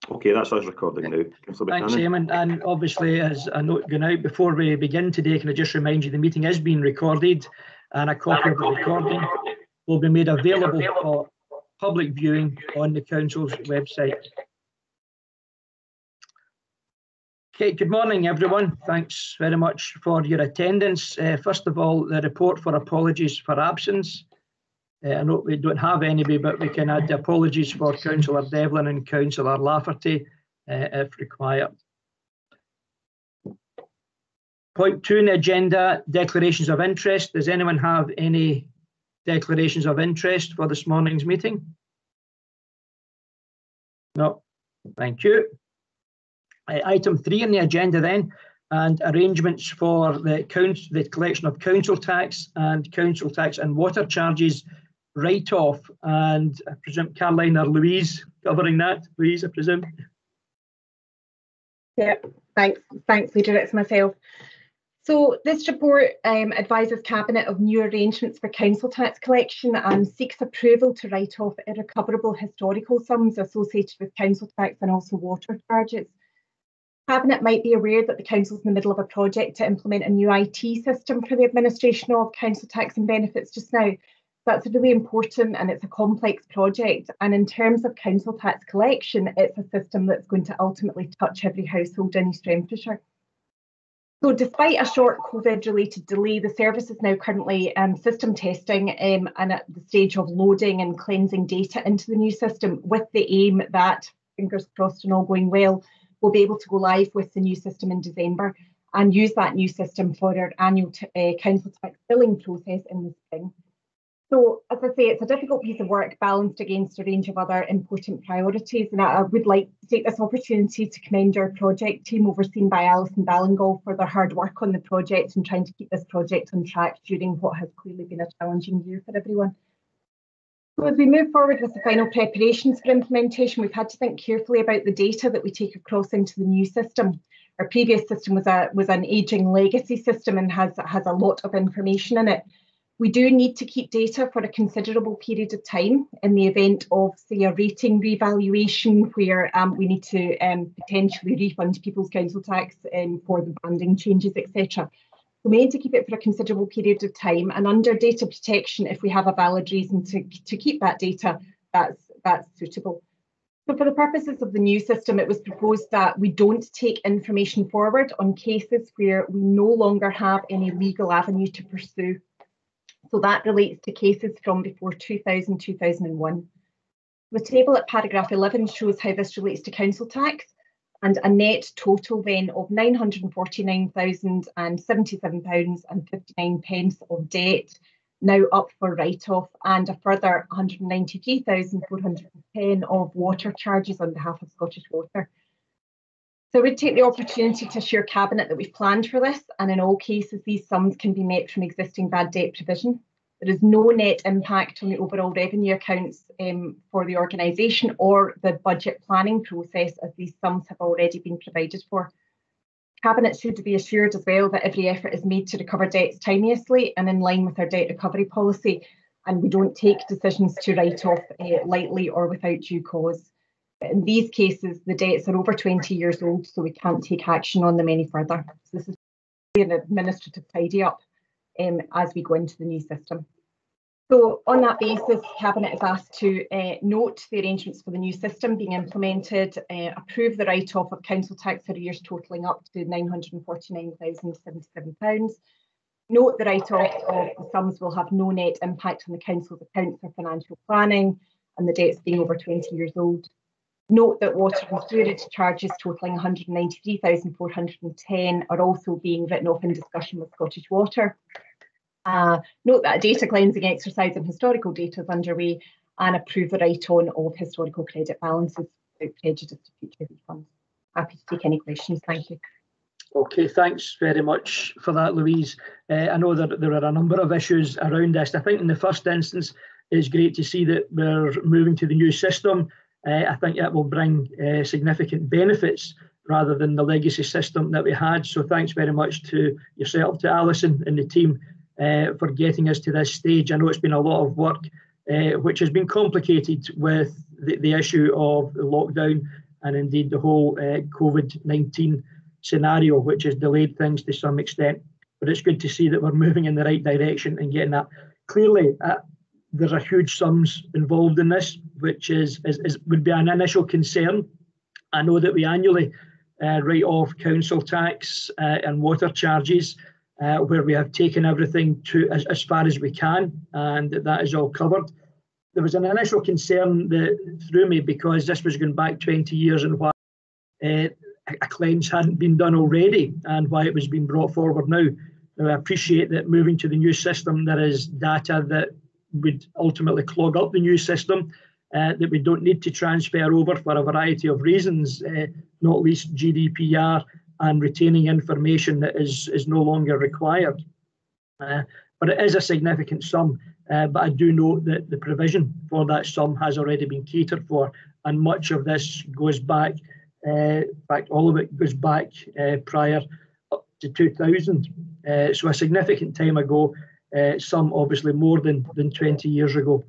Okay, that's us recording now. Thanks, Eamon. And obviously, as a note going out, before we begin today, can I just remind you the meeting is being recorded, and a copy of the recording will be made available for public viewing on the Council's website. Okay, good morning, everyone. Thanks very much for your attendance. First of all, the report for apologies for absence. I know we don't have any, but we can add the apologies for Councillor Devlin and Councillor Lafferty if required. Point 2 on the agenda, declarations of interest. Does anyone have any declarations of interest for this morning's meeting? No, thank you. Item 3 on the agenda then, and arrangements for the collection of council tax and water charges write-off. And I presume Caroline or Louise covering that. Louise, I presume. Yeah, thanks, Leader. It's myself. So this report advises Cabinet of new arrangements for council tax collection and seeks approval to write off irrecoverable historical sums associated with council tax and also water charges. Cabinet might be aware that the Council's in the middle of a project to implement a new IT system for the administration of council tax and benefits just now. That's really important, and it's a complex project. And in terms of council tax collection, it's a system that's going to ultimately touch every household in East Renfrewshire. So despite a short COVID-related delay, the service is now currently system testing and at the stage of loading and cleansing data into the new system, with the aim that, fingers crossed and all going well, we'll be able to go live with the new system in December and use that new system for our annual council tax billing process in the spring. So, as I say, it's a difficult piece of work balanced against a range of other important priorities, and I would like to take this opportunity to commend our project team overseen by Alison Ballingall for their hard work on the project and trying to keep this project on track during what has clearly been a challenging year for everyone. So as we move forward with the final preparations for implementation, we've had to think carefully about the data that we take across into the new system. Our previous system was an ageing legacy system and has a lot of information in it. We do need to keep data for a considerable period of time in the event of, say, a rating revaluation where we need to potentially refund people's council tax for the banding changes, etc. So we need to keep it for a considerable period of time, and under data protection, if we have a valid reason to keep that data, that's suitable. So for the purposes of the new system, it was proposed that we don't take information forward on cases where we no longer have any legal avenue to pursue. So that relates to cases from before 2000-2001. The table at paragraph 11 shows how this relates to council tax, and a net total then of £949,077.59 of debt now up for write-off, and a further £193,410 of water charges on behalf of Scottish Water. So we'd take the opportunity to assure Cabinet that we've planned for this, and in all cases these sums can be met from existing bad debt provision. There is no net impact on the overall revenue accounts for the organisation or the budget planning process, as these sums have already been provided for. Cabinet should be assured as well that every effort is made to recover debts timeously and in line with our debt recovery policy, and we don't take decisions to write off lightly or without due cause. But in these cases, the debts are over 20 years old, so we can't take action on them any further. So this is an administrative tidy up as we go into the new system. So on that basis, Cabinet is asked to note the arrangements for the new system being implemented, approve the write-off of council tax arrears totalling up to £949,077, note the write-off of the sums will have no net impact on the council's accounts or financial planning, and the debts being over 20 years old. Note that water and sewerage charges totalling £193,410 are also being written off in discussion with Scottish Water. Note that a data cleansing exercise on historical data is underway, and approve the write-on of historical credit balances without prejudice to future refunds. Happy to take any questions. Thank you. Okay, thanks very much for that, Louise. I know that there are a number of issues around this. I think in the first instance, it's great to see that we're moving to the new system. I think that will bring significant benefits rather than the legacy system that we had. So thanks very much to yourself, to Alison and the team for getting us to this stage. I know it's been a lot of work which has been complicated with the issue of the lockdown and indeed the whole COVID-19 scenario, which has delayed things to some extent. But it's good to see that we're moving in the right direction and getting that. Clearly, there are huge sums involved in this, which would be an initial concern. I know that we annually write off council tax and water charges, where we have taken everything to as far as we can, and that is all covered. There was an initial concern that threw me because this was going back 20 years and why a cleanse hadn't been done already and why it was being brought forward now. Now, I appreciate that moving to the new system, there is data that would ultimately clog up the new system that we don't need to transfer over for a variety of reasons, not least GDPR and retaining information that is no longer required. But it is a significant sum. But I do know that the provision for that sum has already been catered for, and much of this goes back, in fact, all of it goes back prior up to 2000. So a significant time ago, some obviously more than 20 years ago.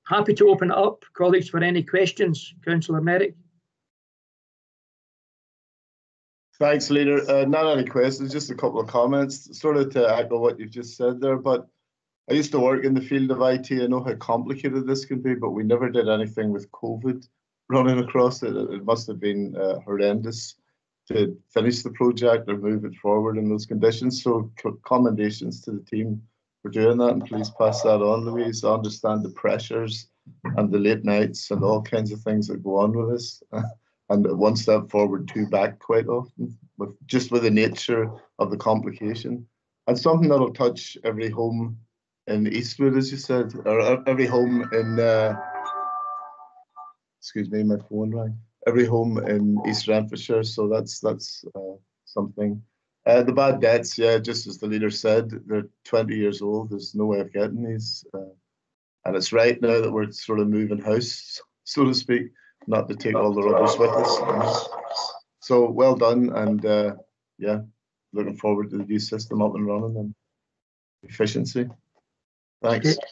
Happy to open it up, colleagues, for any questions. Councillor Merrick. Thanks, Leader. Not any questions, just a couple of comments, sort of to echo what you've just said there. But I used to work in the field of IT. I know how complicated this can be, but we never did anything with COVID running across it. It must have been horrendous to finish the project or move it forward in those conditions. So commendations to the team for doing that, and please pass that on, Louise. I understand the pressures and the late nights and all kinds of things that go on with this. And one step forward, two back quite often, just with the nature of the complication. And something that'll touch every home in Eastwood, as you said, or every home in, excuse me, my phone rang. Every home in East Renfrewshire, so that's something. The bad debts, yeah, just as the Leader said, they're 20 years old. There's no way of getting these. And it's right now that we're sort of moving house, so to speak, not to take all the rubbish with us. So well done, and yeah, looking forward to the new system up and running and efficiency. Thanks. Okay.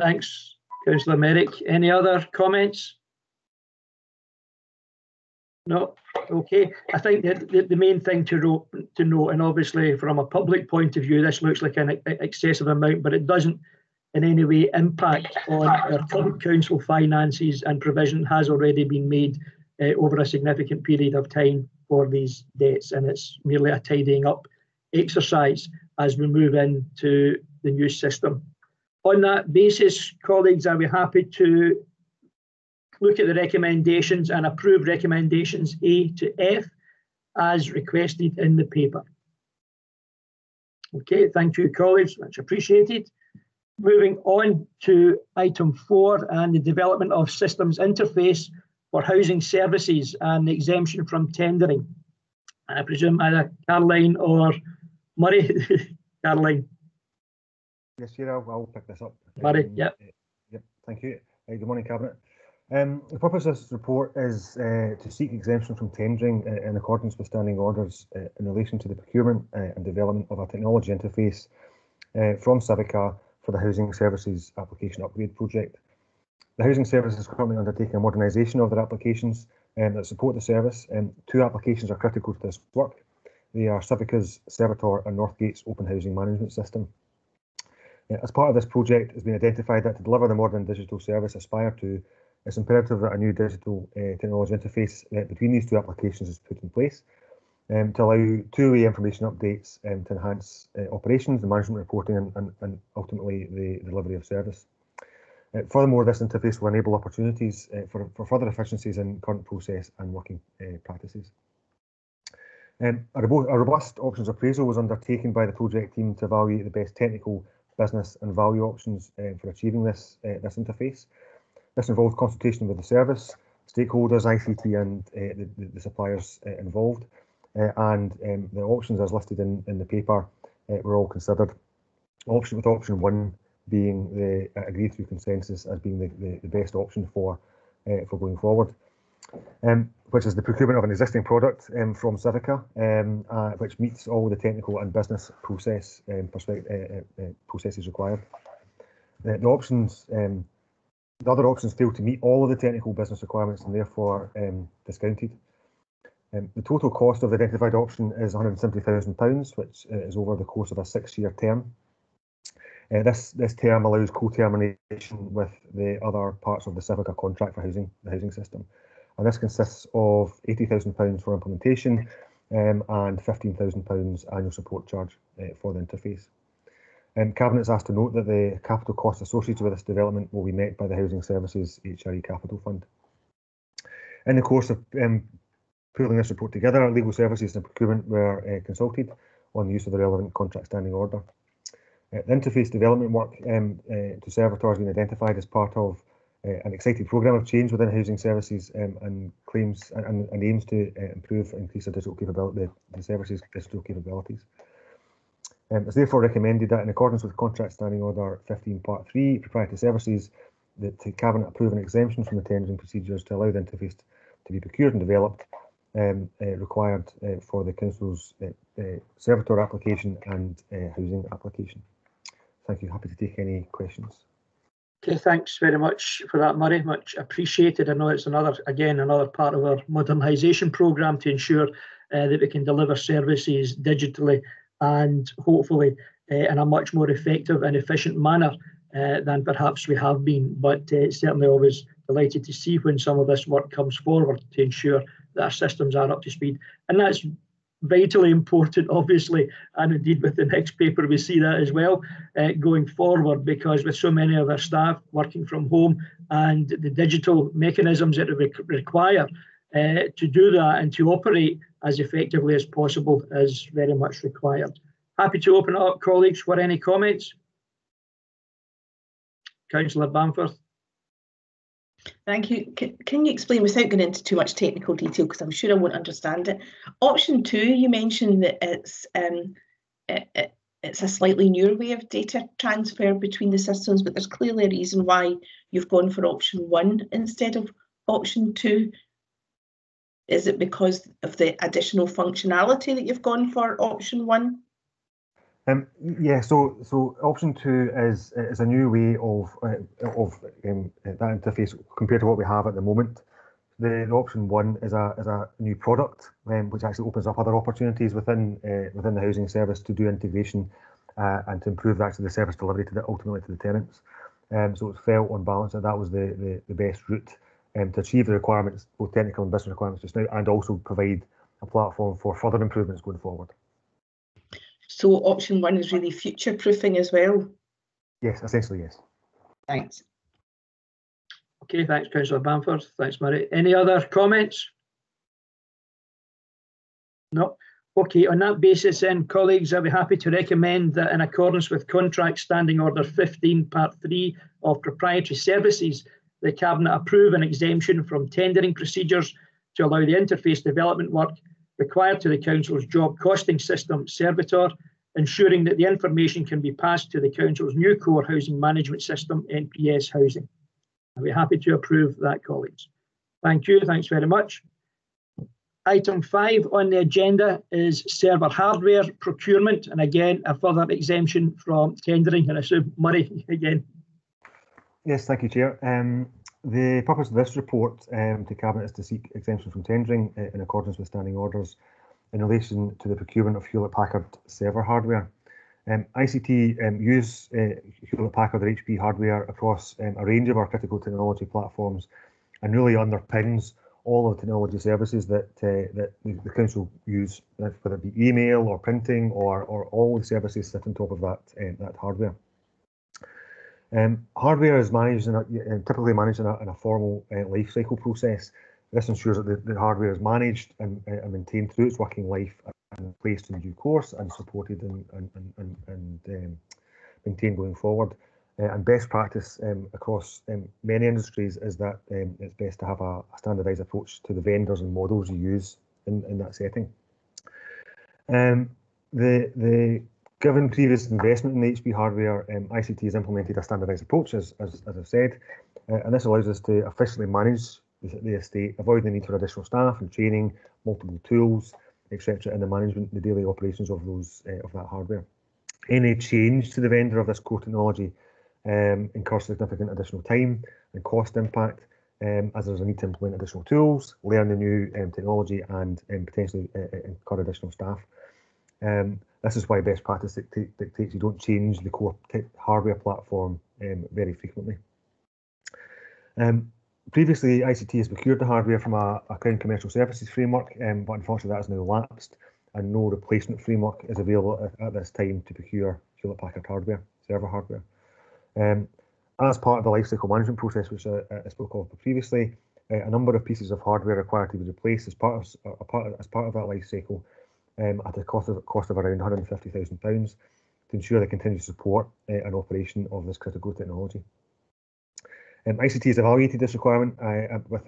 Thanks, Councillor Merrick. Any other comments? No? Okay. I think that the main thing to note, and obviously from a public point of view, this looks like an excessive amount, but it doesn't in any way impact on our current council finances, and provision has already been made over a significant period of time for these debts, and it's merely a tidying up exercise as we move into the new system. On that basis, colleagues, are we happy to look at the recommendations and approve recommendations A to F as requested in the paper? Okay, thank you, colleagues, much appreciated. Moving on to item 4 and the development of systems interface for housing services and the exemption from tendering. I presume either Caroline or Murray. Caroline. Yes, Chair, I'll pick this up. Murray, yep. Yep, thank you. Good morning, Cabinet. The purpose of this report is to seek exemption from tendering in accordance with standing orders in relation to the procurement and development of a technology interface from Civica for the Housing Services Application Upgrade Project. The Housing Service is currently undertaking a modernisation of their applications that support the service. 2 applications are critical to this work. They are Civica's Servitor and Northgate's Open Housing Management System. As part of this project, it's been identified that to deliver the modern digital service Aspire 2, it's imperative that a new digital technology interface between these 2 applications is put in place to allow two-way information updates to enhance operations, the management reporting, and ultimately the delivery of service. Furthermore, this interface will enable opportunities for further efficiencies in current process and working practices. A robust options appraisal was undertaken by the project team to evaluate the best technical, business and value options for achieving this interface. This involved consultation with the service, stakeholders, ICT and the suppliers involved, and the options as listed in the paper were all considered. Option 1 being the agreed through consensus as being the best option for going forward, which is the procurement of an existing product from Civica, which meets all the technical and business processes required. The options The other options fail to meet all of the technical business requirements and therefore discounted. The total cost of the identified option is £170,000, which is over the course of a 6-year term. This term allows co-termination with the other parts of the Civica contract for the housing system. And this consists of £80,000 for implementation and £15,000 annual support charge for the interface. Cabinet's asked to note that the capital costs associated with this development will be met by the Housing Services HRE Capital Fund. In the course of pulling this report together, legal services and procurement were consulted on the use of the relevant contract standing order. The interface development work to Servitor has been identified as part of an exciting programme of change within housing services and claims and aims to improve and increase the digital capability, the services' digital capabilities. It's therefore recommended that in accordance with Contract Standing Order 15 Part 3, Proprietary Services, that the Cabinet approve an exemption from the tendering procedures to allow the interface to be procured and developed required for the Council's Servitor application and housing application. Thank you. Happy to take any questions. Okay, thanks very much for that, Murray. Much appreciated. I know it's another part of our modernisation programme to ensure that we can deliver services digitally and hopefully in a much more effective and efficient manner than perhaps we have been. But certainly always delighted to see when some of this work comes forward to ensure that our systems are up to speed. And that's vitally important, obviously, and indeed with the next paper we see that as well going forward, because with so many of our staff working from home and the digital mechanisms that we require to do that and to operate as effectively as possible is very much required. Happy to open it up, colleagues, for any comments. Councillor Bamforth. Thank you. Can you explain, without going into too much technical detail, because I'm sure I won't understand it, option 2, you mentioned that it's a slightly newer way of data transfer between the systems, but there's clearly a reason why you've gone for option 1 instead of option 2. Is it because of the additional functionality that you've gone for option 1? Yeah, so option 2 is a new way of that interface compared to what we have at the moment. The option 1 is a new product which actually opens up other opportunities within the housing service to do integration and to improve actually the service delivery ultimately to the tenants. So it felt on balance that was the best route to achieve the requirements, both technical and business requirements just now, and also provide a platform for further improvements going forward. So option 1 is really future-proofing as well? Yes, essentially, yes. Thanks. Okay, thanks, Councillor Bamforth. Thanks, Murray. Any other comments? No. Okay, on that basis then, colleagues, I'll be happy to recommend that in accordance with Contract Standing Order 15, Part 3 of Proprietary Services, the Cabinet approve an exemption from tendering procedures to allow the interface development work required to the Council's job costing system, Servitor, ensuring that the information can be passed to the Council's new core housing management system, NPS Housing. I'll be happy to approve that, colleagues. Thank you. Thanks very much. Item 5 on the agenda is server hardware procurement, and again, a further exemption from tendering, and I assume Murray again. Yes, thank you, Chair. The purpose of this report to Cabinet is to seek exemption from tendering in accordance with standing orders in relation to the procurement of Hewlett-Packard server hardware. ICT use Hewlett-Packard or HP hardware across a range of our critical technology platforms and really underpins all of the technology services that the Council use, whether it be email or printing or all the services sit on top of that hardware. Hardware is managed typically managed in a formal life cycle process. This ensures that the hardware is managed and maintained through its working life and placed in due course and supported and maintained going forward. And best practice across many industries is that it's best to have a standardised approach to the vendors and models you use in that setting. Given previous investment in the HP hardware, ICT has implemented a standardised approach, as I've said, and this allows us to efficiently manage the estate, avoid the need for additional staff and training, multiple tools, etc., in the management, the daily operations of that hardware. Any change to the vendor of this core technology incur significant additional time and cost impact, as there's a need to implement additional tools, learn the new technology, and potentially incur additional staff. This is why best practice dictates you don't change the core hardware platform very frequently. Previously, ICT has procured the hardware from a Crown Commercial Services framework, but unfortunately that has now lapsed, and no replacement framework is available at this time to procure Hewlett Packard hardware, server hardware. As part of the lifecycle management process, which I spoke of previously, a number of pieces of hardware required to be replaced as part of that life cycle at a cost of around £150,000 to ensure the continued support and operation of this critical technology. ICT has evaluated this requirement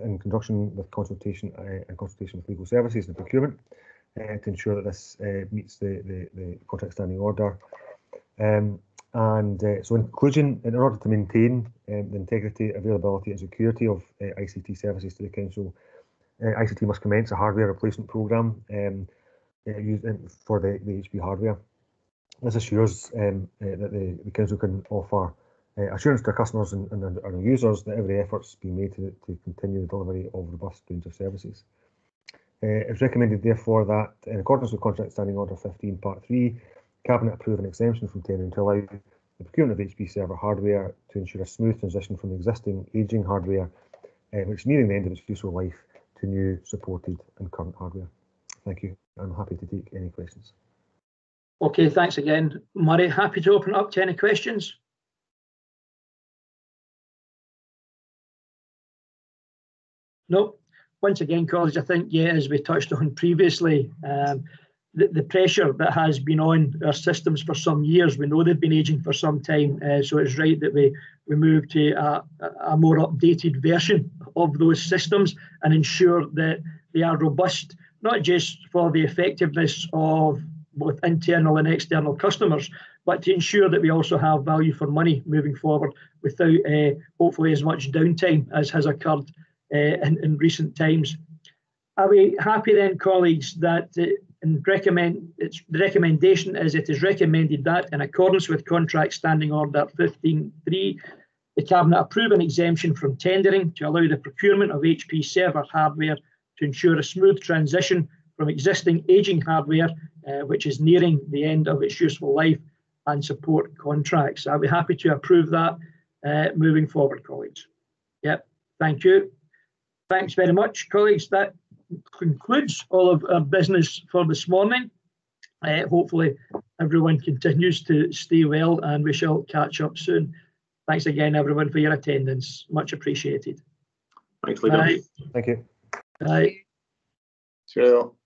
in conjunction with consultation with legal services and procurement to ensure that this meets the contract standing order. So in conclusion, in order to maintain the integrity, availability and security of ICT services to the Council, ICT must commence a hardware replacement programme for the HP hardware. This assures that the Council can offer assurance to our customers and our users that every effort is being made to continue the delivery of a robust range of services. It's recommended, therefore, that in accordance with Contract Standing Order 15 Part 3, Cabinet approve an exemption from tendering to allow the procurement of HP server hardware to ensure a smooth transition from the existing ageing hardware, which is nearing the end of its useful life, to new supported and current hardware. Thank you. I'm happy to take any questions. Okay, thanks again, Murray. Happy to open up to any questions. No. Once again, colleagues, I think, yeah, as we touched on previously, the pressure that has been on our systems for some years, we know they've been aging for some time, so it's right that we move to a more updated version of those systems and ensure that they are robust, not just for the effectiveness of both internal and external customers, but to ensure that we also have value for money moving forward without hopefully as much downtime as has occurred in recent times. Are we happy then, colleagues, that the recommendation is it is recommended that in accordance with Contract Standing Order 15.3, the Cabinet approve an exemption from tendering to allow the procurement of HP server hardware to ensure a smooth transition from existing ageing hardware, which is nearing the end of its useful life, and support contracts? Are we happy to approve that moving forward, colleagues? Yep, thank you. Thanks very much, colleagues. That concludes all of our business for this morning. Hopefully everyone continues to stay well and we shall catch up soon. Thanks again, everyone, for your attendance. Much appreciated. Thanks, Leader. Bye. Thank you. Bye. Cheerio.